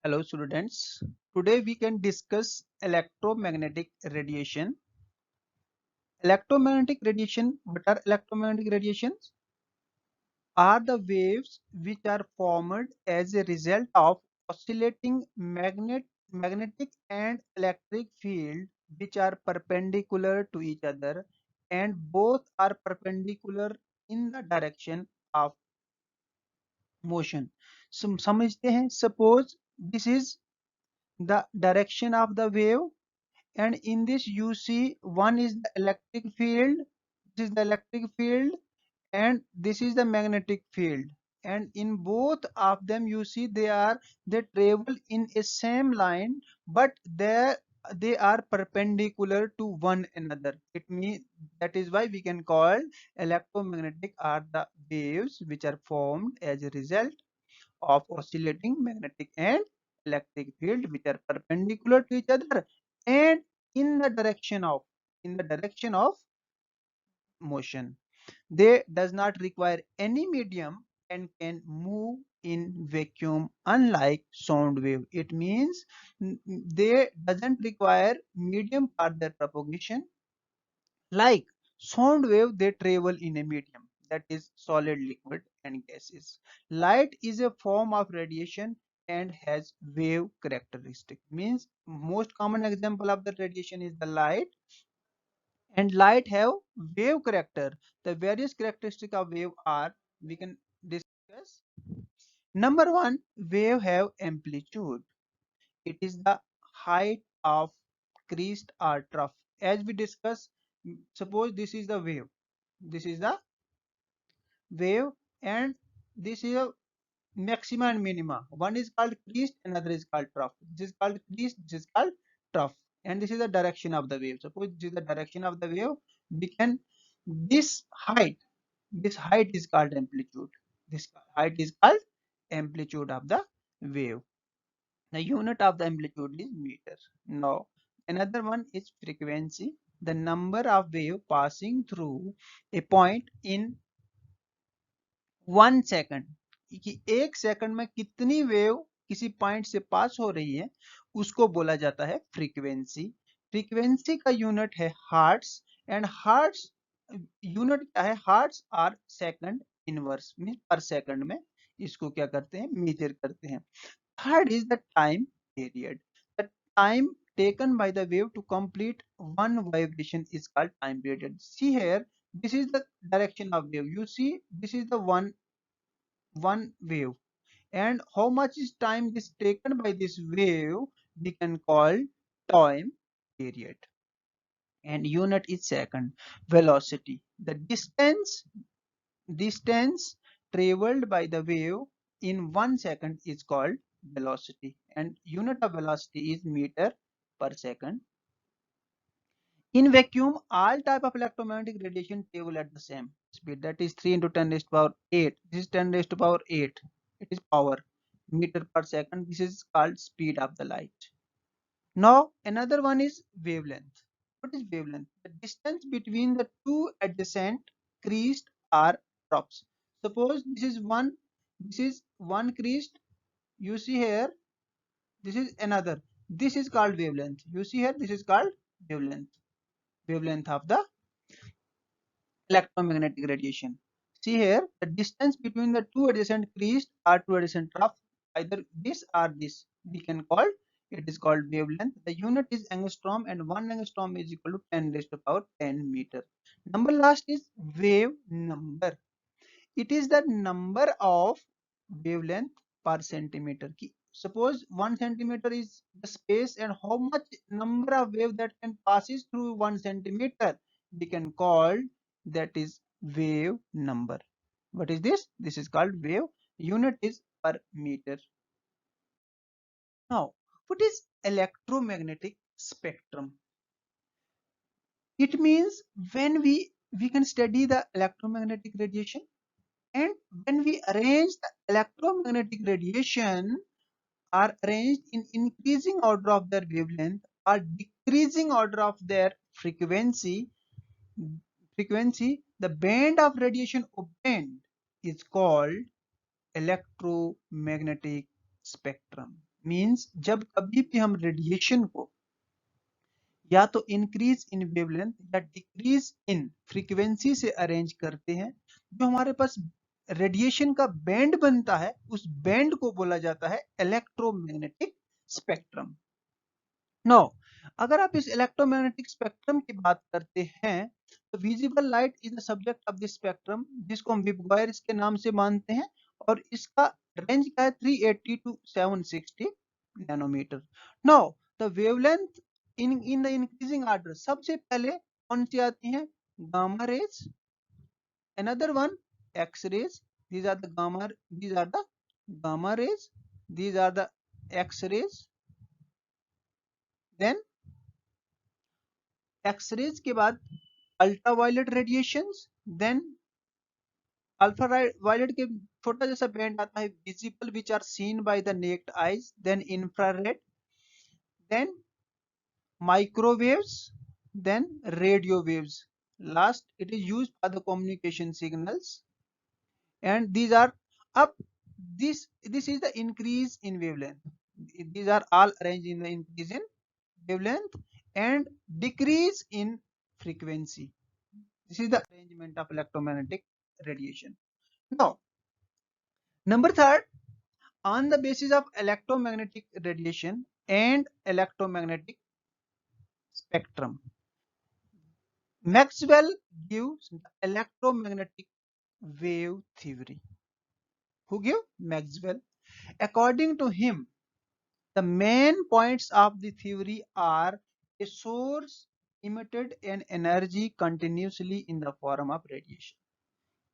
Hello students. Today we can discuss electromagnetic radiation. Electromagnetic radiation, what are electromagnetic radiations? Are the waves which are formed as a result of oscillating magnetic and electric field which are perpendicular to each other and both are perpendicular in the direction of motion. समझते हैं, suppose this is the direction of the wave, and in this you see one is the electric field, this is the electric field, and this is the magnetic field, and in both of them you see they travel in a same line, but they are perpendicular to one another. It means that is why we can call electromagnetic are the waves which are formed as a result of oscillating magnetic and electric field which are perpendicular to each other and in the direction of motion. They does not require any medium and can move in vacuum unlike sound wave. It means they doesn't require medium for their propagation. Like sound wave, they travel in a medium that is solid, liquid, and gases. Light is a form of radiation and has wave characteristic. Means most common example of the radiation is the light, and light have wave character. The various characteristic of wave are we can discuss. Number one, wave have amplitude. It is the height of crest or trough. As we discuss, suppose this is the wave. This is the wave, and this is a maxima and minima. One is called crest, another is called trough. This is called crest, this is called trough, and this is the direction of the wave. Suppose this is the direction of the wave. We can this height, this height is called amplitude. This height is called amplitude of the wave. The unit of the amplitude is meter. Now, another one is frequency. The number of wave passing through a point in 1 second, कि 1 second में कितनी wave किसी point से पास हो रही है उसको बोला जाता है फ्रीक्वेंसी. फ्रीक्वेंसी का यूनिट है हर्ट्स, एंड हर्ट्स यूनिट क्या है? Hertz are second inverse, mean per second में इसको क्या करते हैं? मेजर करते हैं. Third is the time period. The time taken by the wave to complete one vibration is called time period. See here, this is the direction of wave. You see, this is the one wave, and how much is time is taken by this wave we can call time period, and unit is second. Velocity, the distance traveled by the wave in 1 second is called velocity, and unit of velocity is meter per second. In vacuum, all type of electromagnetic radiation travel at the same speed. That is 3 into 10 raised to power 8. This is 10 raised to power 8. It is power meter per second. This is called speed of the light. Now another one is wavelength. What is wavelength? The distance between the two adjacent crest or troughs. Suppose this is one crest. You see here, this is another. This is called wavelength. You see here, this is called wavelength. Wavelength of the electromagnetic radiation. See here, the distance between the two adjacent crests or two adjacent troughs, either this or this, we can call it is called wavelength. The unit is angstrom, and 1 angstrom is equal to 10 raised to power 10 meter. Number last is wave number. It is the number of wavelength per centimeter. Suppose 1 centimeter is the space, and how much number of wave that can passes through 1 centimeter, we can call that is wave number. What is this? This is called wave. Unit is per meter. Now, what is electromagnetic spectrum? It means when we can study the electromagnetic radiation, and when we arrange the electromagnetic radiation are arranged in increasing order of their wavelength or decreasing order of their frequency, the band of radiation obtained is called electromagnetic spectrum. Means जब कभी भी हम radiation को या तो increase in wavelength या decrease in frequency से arrange करते हैं, जो हमारे पास रेडिएशन का बैंड बनता है उस बैंड को बोला जाता है इलेक्ट्रोमैग्नेटिक स्पेक्ट्रम। नो, अगर आप इस इलेक्ट्रोमैग्नेटिक स्पेक्ट्रम की बात करते हैं तो visible light is the subject of this spectrum, जिसको हम वेवगाइड्स के नाम से मानते हैं, और इसका रेंज क्या है 380 to 760 nanometer. Now the wavelength in the increasing order, सबसे पहले कौन सी आती है? Gamma rays, another one X rays, these are the gamma rays, these are the X rays, then X rays के बाद ultraviolet radiations, then alpha violet के छोटा जैसा बैंड आता है visible which are seen by the naked eyes, then infrared, then microwaves, then radio waves. Last, it is used for the communication signals, and these are up. This is the increase in wavelength. These are all arranged in the increase in wavelength and decrease in frequency. This is the arrangement of electromagnetic radiation. Now, number third, on the basis of electromagnetic radiation and electromagnetic spectrum, Maxwell gives the electromagnetic wave theory. Who gave? Maxwell. According to him, the main points of the theory are a source emitted an energy continuously in the form of radiation.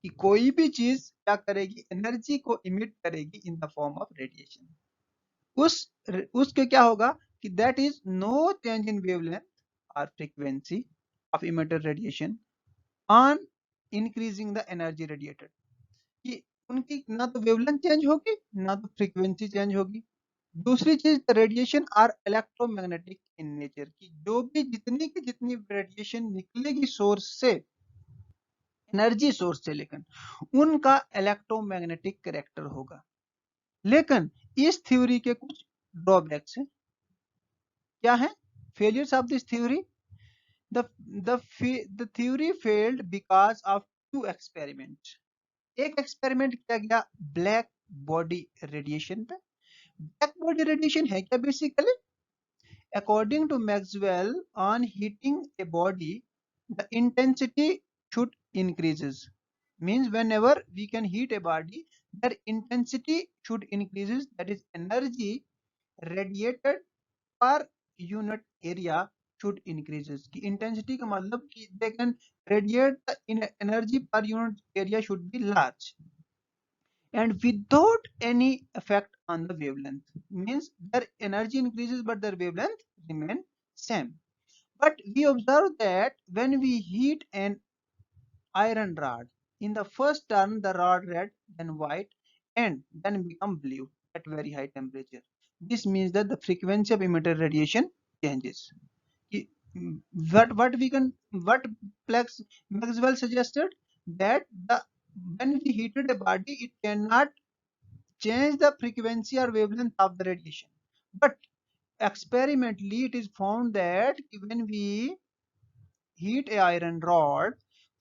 कि कोई भी चीज क्या करेगी? Energy को emit करेगी in the form of radiation. उसके क्या होगा कि that is no change in wavelength और frequency of emitted radiation on increasing the energy radiated, कि उनकी ना तो वेवलेंथ चेंज होगी ना तो फ्रीक्वेंसी चेंज होगी। दूसरी चीज, radiation are electromagnetic in nature, की जो भी जितनी की जितनी रेडिएशन निकलेगी सोर्स से, एनर्जी सोर्स से, लेकिन उनका इलेक्ट्रोमैग्नेटिक कैरेक्टर होगा। लेकिन इस थ्योरी के कुछ ड्रॉबैक्स हैं। क्या है? Failures of this theory, the theory failed because of two experiments. एक एक्सपेरिमेंट किया गया ब्लैक बॉडी रेडिएशन पे। ब्लैक बॉडी रेडिएशन है क्या? Basically according to Maxwell, on heating a body the intensity should increases, means whenever we can heat a body their intensity should increases, that is energy radiated per unit area should increases, की intensity का मतलब कि they can radiate the energy per unit area should be large and without any effect on the wavelength, means their energy increases but their wavelength remain same. But we observe that when we heat an iron rod, in the first turn the rod red, then white, and then become blue at very high temperature. This means that the frequency of emitted radiation changes. What Maxwell suggested, that the when we heated a body it cannot change the frequency or wavelength of the radiation, but experimentally it is found that when we heat a iron rod,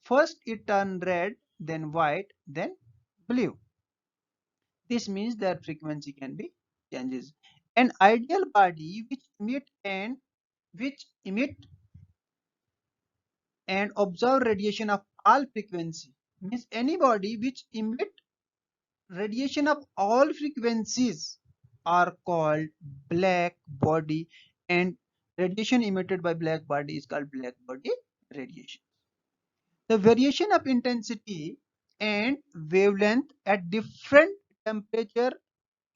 first it turn red, then white, then blue. This means their frequency can be changes. An ideal body which emit and observe radiation of all frequency, means any body which emit radiation of all frequencies are called black body, and radiation emitted by black body is called black body radiation. The variation of intensity and wavelength at different temperature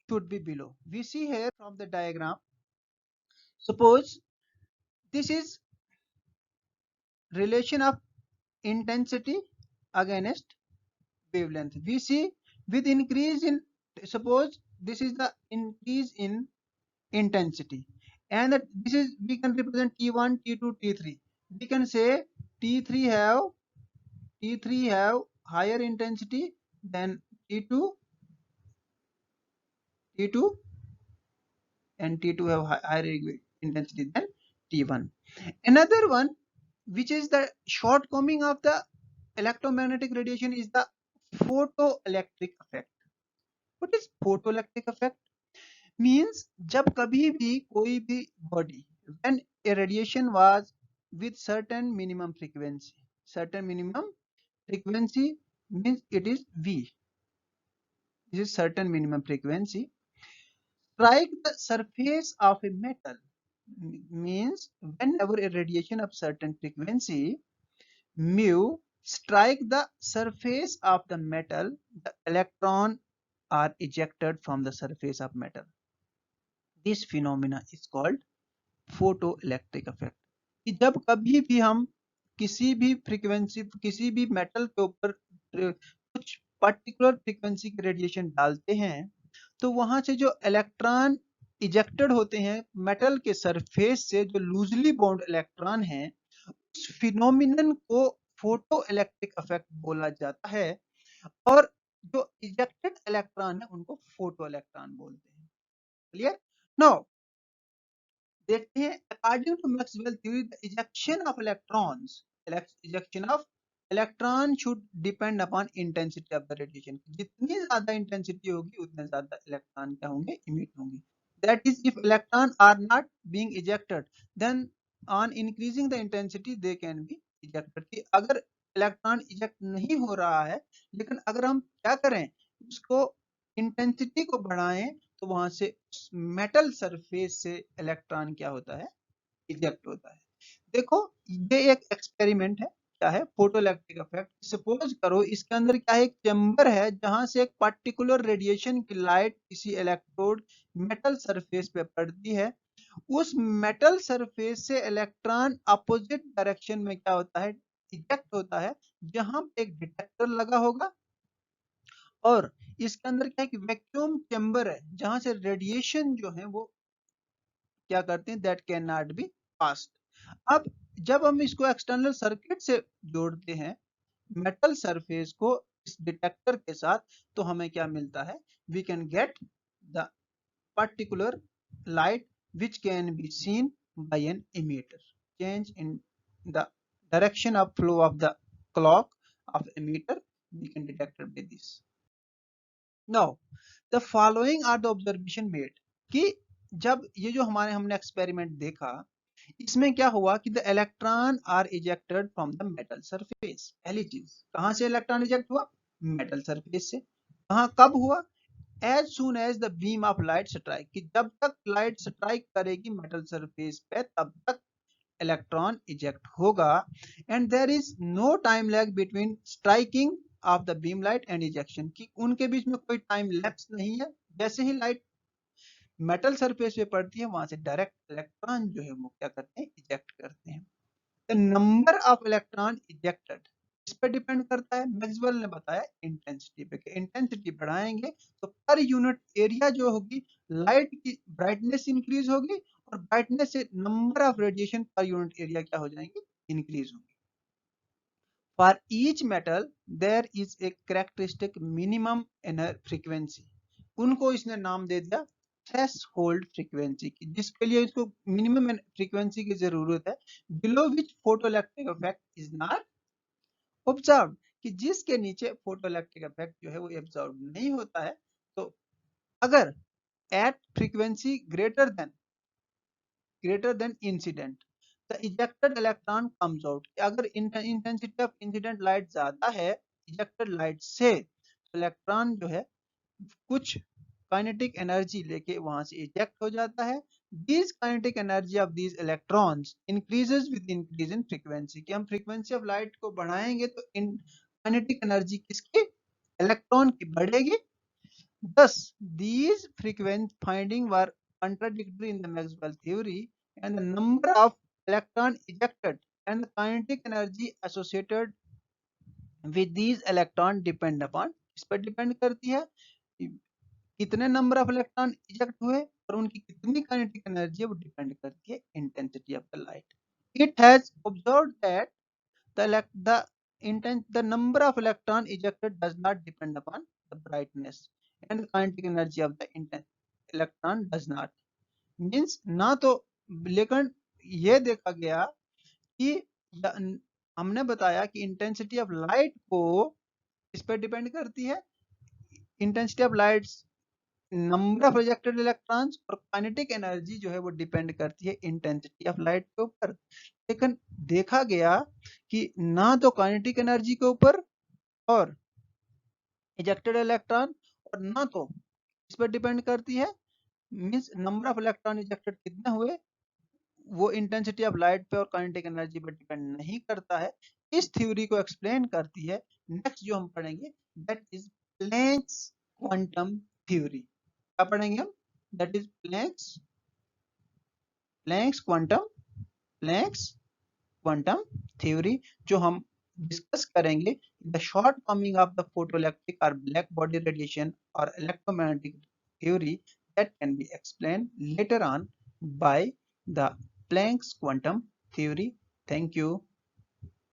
should be below. We see here from the diagram, suppose this is relation of intensity against wavelength. We see with increase in, suppose this is the increase in intensity, and that this is, we can represent T1, T2, T3. We can say T3 have higher intensity than T2, and T2 have higher intensity than T1. Another one, which is the shortcoming of the electromagnetic radiation, is the photoelectric effect. What is photoelectric effect? Means जब कभी भी कोई भी body, when a radiation was with certain minimum frequency means it is V. This is certain minimum frequency. Strike the surface of a metal means whenever a radiation of certain frequency mu strike the surface of the metal, the electron are ejected from the surface of metal. This phenomena is called photoelectric effect. कि जब कभी भी हम किसी भी frequency, किसी भी metal के ऊपर कुछ पर्टिकुलर फ्रीक्वेंसी की रेडिएशन डालते हैं तो वहां से जो इलेक्ट्रॉन इजेक्टेड होते हैं मेटल के सरफेस से, जो लूजली बाउंड इलेक्ट्रॉन हैं, उस फिनोमिनन को फोटो इलेक्ट्रिक इफेक्ट बोला जाता है। और जो इजेक्टेड इलेक्ट्रॉन है उनको फोटो इलेक्ट्रॉन बोलते हैं। क्लियर? नाउ देखते हैं, according to Maxwell theory the ejection of electrons, ejection of electron should depend upon intensity of the radiation. जितनी ज्यादा इंटेंसिटी होगी उतने ज्यादा इलेक्ट्रॉन क्या होंगे, इमिट होंगे। That is if electron are not being ejected then on increasing the intensity they can be ejected. कि अगर इलेक्ट्रॉन इजेक्ट नहीं हो रहा है लेकिन अगर हम क्या करें, उसको इंटेंसिटी को बढ़ाएं तो वहां से मेटल सरफेस से इलेक्ट्रॉन क्या होता है, इजेक्ट होता है। देखो ये एक एक्सपेरिमेंट है, क्या है, फोटोइलेक्ट्रिक इफेक्ट। सपोज करो इसके अंदर क्या है, एक चैम्बर है जहां से एक पर्टिकुलर रेडिएशन की लाइट किसी इलेक्ट्रोड मेटल सरफेस पे पड़ती है। उस मेटल सरफेस से इलेक्ट्रॉन अपोजिट डायरेक्शन में क्या होता है, इजेक्ट होता है, जहां पे एक डिटेक्टर लगा होगा। और इसके अंदर क्या है कि वैक्यूम चैम्बर है जहां से रेडिएशन जो है वो क्या करते हैं, that can not be passed. अब जब हम इसको एक्सटर्नल सर्किट से जोड़ते हैं मेटल सरफेस को इस डिटेक्टर के साथ, तो हमें क्या मिलता है, we can get the particular light which can be seen by an emitter. Change in the direction of flow of the clock of emitter we can detect by this. Now the following are the observation made कि जब ये जो हमने experiment देखा, इसमें क्या हुआ कि the electron are ejected from the metal surface. पहली चीज, कहां से इलेक्ट्रॉन इजेक्ट हुआ, मेटल सरफेस से। कहां, कब हुआ, as soon as the beam of light strike, कि जब तक लाइट स्ट्राइक करेगी मेटल सरफेस पे तब तक इलेक्ट्रॉन इजेक्ट होगा। And there is no time lag between striking of the beam light and ejection, कि उनके बीच में कोई टाइम लैप्स नहीं है। जैसे ही लाइट मेटल सरफेस पे पड़ती है वहां से डायरेक्ट इलेक्ट्रॉन जो है वो क्या करते हैं, इजेक्ट करते हैं। The number of electron ejected इस पे डिपेंड करता है। मैक्सवेल ने बताया इंटेंसिटी पे, कि इंटेंसिटी बढ़ाएंगे तो पर यूनिट एरिया जो होगी लाइट की ब्राइटनेस इंक्रीज होगी, और ब्राइटनेस से number of radiation per unit area क्या हो जाएंगे, इंक्रीज होंगे। For each metal there is a characteristic minimum frequency, उनको इसने नाम दे दिया थ्रेशोल्ड फ्रीक्वेंसी की, जिसके लिए इसको मिनिमम फ्रीक्वेंसी की जरूरत है, below which photoelectric effect is not observe, कि जिसके नीचे फोटोइलेक्ट्रिक इफेक्ट जो है वो ऑब्जर्व नहीं होता है। तो अगर at frequency greater than incident the ejected electron comes out, अगर इंटेंसिटी ऑफ इंसिडेंट लाइट ज्यादा है इजेक्टेड लाइट से, तो इलेक्ट्रॉन जो है कुछ काइनेटिक एनर्जी लेके वहां से इजेक्ट हो जाता है। These kinetic energy of these electrons increases with increase in frequency, कि हम फ्रीक्वेंसी ऑफ लाइट को बढ़ाएंगे तो काइनेटिक एनर्जी किसकी, इलेक्ट्रॉन की बढ़ेगी। Thus these frequency findings were contradictory in the Maxwell theory, and the number of electron ejected and the kinetic energy associated with these electron depend upon, इस पर depend करती है कितने नंबर ऑफ इलेक्ट्रॉन इजेक्ट हुए और उनकी कितनी kinetic energy है, वो डिपेंड करती है intensity of the light. It has observed that the number of electron ejected does not depend upon the brightness and the kinetic energy of the electron does not. Means ना तो, लेकिन ये देखा गया कि हमने बताया कि इंटेंसिटी ऑफ लाइट को इस पर डिपेंड करती है, intensity of light, number of rejected electrons, और काइनेटिक एनर्जी जो है वो डिपेंड करती है इंटेंसिटी ऑफ लाइट के ऊपर। लेकिन देखा गया कि ना तो काइनेटिक एनर्जी के ऊपर और इजेक्टेड इलेक्ट्रॉन, और ना तो इस पर डिपेंड करती है, means number of electron ejected कितने हुए, वो इंटेंसिटी ऑफ लाइट पे और काइनेटिक एनर्जी पे डिपेंड नहीं करता है। इस थ्योरी को एक्सप्लेन करती है नेक्स्ट जो हम पढ़ेंगे, that is Planck's quantum theory. क्या पढ़ेंगे हम? That is Planck's quantum Planck's quantum theory, जो हम डिस्कस करेंगे the shortcoming of the photoelectric और ब्लैक बॉडी रेडिएशन और electromagnetic theory that can be explained later on by the Planck's quantum theory. Thank you.